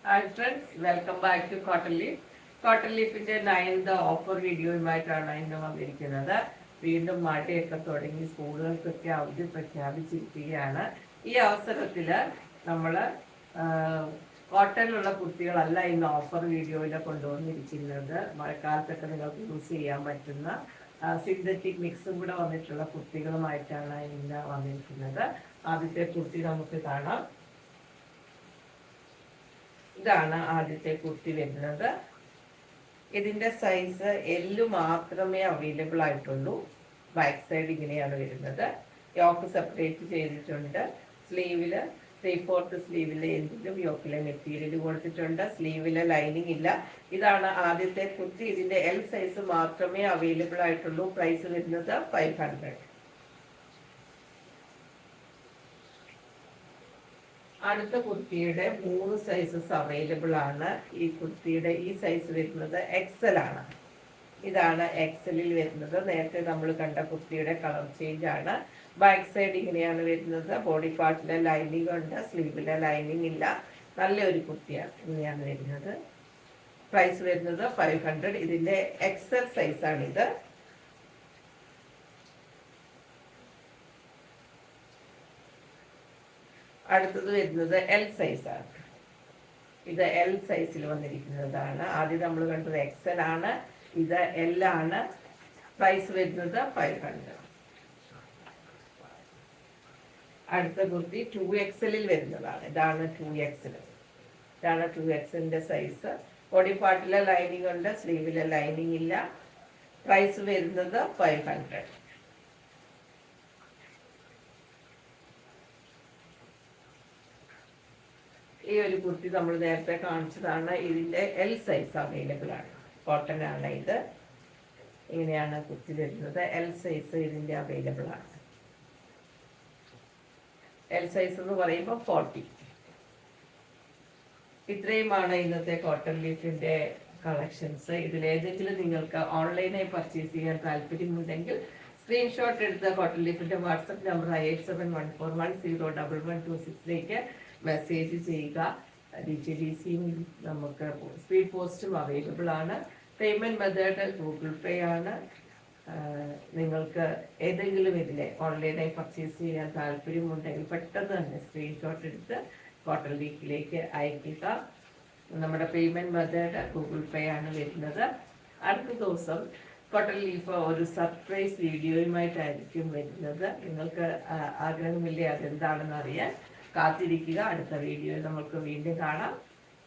Hi friends, welcome back to Cotton Leaf. Cotton Leafിന്റെ 9th offer വീഡിയോയുമായിട്ടാണ് ഇന്ന് വന്നിരിക്കുന്നത്. വീണ്ടും മഴയൊക്കെ തുടങ്ങി സ്കൂളുകൾക്കൊക്കെ അവധി പ്രഖ്യാപിച്ചിരിക്കുകയാണ്. ഈ അവസരത്തിൽ നമ്മൾ കോട്ടണിലുള്ള കുർത്തികളല്ല ഇന്ന് ഓഫർ വീഡിയോയിൽ കൊണ്ടുവന്നിരിക്കുന്നത്. മഴക്കാലത്തൊക്കെ നിങ്ങൾക്ക് യൂസ് ചെയ്യാൻ പറ്റുന്ന സിന്തറ്റിക് മിക്സും കൂടെ വന്നിട്ടുള്ള കുർത്തികളുമായിട്ടാണ് ഇന്ന് വന്നിരിക്കുന്നത്. ആദ്യത്തെ കുർത്തി നമുക്ക് കാണാം. ഇതാണ് ആദ്യത്തെ കുർത്തി വരുന്നത്. ഇതിന്റെ സൈസ് എല്ല് മാത്രമേ അവൈലബിൾ ആയിട്ടുള്ളൂ. ബാക്ക് സൈഡ് ഇങ്ങനെയാണ് വരുന്നത്. യോക്ക് സെപ്പറേറ്റ് ചെയ്തിട്ടുണ്ട്. സ്ലീവില് 3/4 സ്ലീവിലെ എന്തിലും യോക്കിലെ മെറ്റീരിയൽ കൊടുത്തിട്ടുണ്ട്. സ്ലീവിലെ ലൈനിങ് ഇല്ല. ഇതാണ് ആദ്യത്തെ കുർത്തി. ഇതിന്റെ എൽ സൈസ് മാത്രമേ അവൈലബിൾ ആയിട്ടുള്ളൂ. പ്രൈസ് വരുന്നത് 500. അടുത്ത കുർത്തിയുടെ 3 സൈസസ് അവൈലബിൾ ആണ്. ഈ കുർത്തിയുടെ ഈ സൈസ് വരുന്നത് എക്സൽ ആണ്. ഇതാണ് എക്സലിൽ വരുന്നത്. നേരത്തെ നമ്മൾ കണ്ട കുർത്തിയുടെ കളർ ചേഞ്ച് ആണ്. ബാക്ക് സൈഡ് ഇങ്ങനെയാണ് വരുന്നത്. ബോഡി പാർട്ടിലെ ലൈനിങ് ഉണ്ട്, സ്ലീവിലെ ലൈനിങ് ഇല്ല. നല്ലൊരു കുർത്തിയാണ്. ഇങ്ങനെയാണ് വരുന്നത്. പ്രൈസ് വരുന്നത് 500. ഇതിന്റെ എക്സൽ സൈസാണിത്. അടുത്തത് വരുന്നത് എൽ സൈസാണ്. ഇത് എൽ സൈസിൽ വന്നിരിക്കുന്നതാണ്. ആദ്യം നമ്മൾ കണ്ടത് എക്സൽ ആണ്. ഇത് എൽ ആണ്. പ്രൈസ് വരുന്നത് 500. അടുത്ത കുർത്തി 2XL വരുന്നതാണ്. ഇതാണ് 2XL. ഇതാണ് 2XLന്റെ സൈസ്. ബോഡി പാർട്ടിലെ ലൈനിങ് ഉണ്ട്, സ്ലീവിലെ ലൈനിങ് ഇല്ല. പ്രൈസ് വരുന്നത് 500. ഈ ഒരു കുർത്തി നമ്മൾ നേരത്തെ കാണിച്ചതാണ്. ഇതിന്റെ എൽ സൈസ് അവൈലബിൾ ആണ്. കോട്ടൺ ആണ് ഇത്. ഇങ്ങനെയാണ് കുർത്തി വരുന്നത്. എൽ സൈസ് ഇതിന്റെ അവൈലബിൾ ആണ്. എൽ സൈസ് എന്ന് പറയുമ്പോൾ 40. ഇത്രയുമാണ് ഇന്നത്തെ കോട്ടൺ ലീഫിന്റെ കളക്ഷൻസ്. ഇതിലേതെങ്കിലും നിങ്ങൾക്ക് ഓൺലൈനായി പർച്ചേസ് ചെയ്യാൻ താല്പര്യമുണ്ടെങ്കിൽ സ്ക്രീൻഷോട്ട് എടുത്ത കോട്ടൺ ലീഫിന്റെ വാട്സപ്പ് നമ്പർ 8714101126 മെസ്സേജ് ചെയ്യുക. DTDCയും നമുക്ക് സ്പീഡ് പോസ്റ്റും അവൈലബിൾ ആണ്. പേയ്മെന്റ് മെത്തേഡ് ഗൂഗിൾ പേ ആണ്. നിങ്ങൾക്ക് ഏതെങ്കിലും ഇതിലെ ഓൺലൈനായി പർച്ചേസ് ചെയ്യാൻ താല്പര്യമുണ്ടെങ്കിൽ പെട്ടെന്ന് തന്നെ സ്ക്രീൻഷോട്ട് എടുത്ത് കോട്ടൺ ലീഫിലേക്ക് അയക്കുക. നമ്മുടെ പേയ്മെന്റ് മെത്തേഡ് ഗൂഗിൾ പേ ആണ് വരുന്നത്. അടുത്ത ദിവസം കോട്ടൺ ലീഫ് ഒരു സർപ്രൈസ് വീഡിയോയുമായിട്ടായിരിക്കും വരുന്നത്. നിങ്ങൾക്ക് ആഗ്രഹമില്ലേ അതെന്താണെന്ന് അറിയാൻ കാത്തിരിക്കുക. അടുത്ത വീഡിയോയിൽ നമുക്ക് വീണ്ടും കാണാം.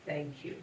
Thank you.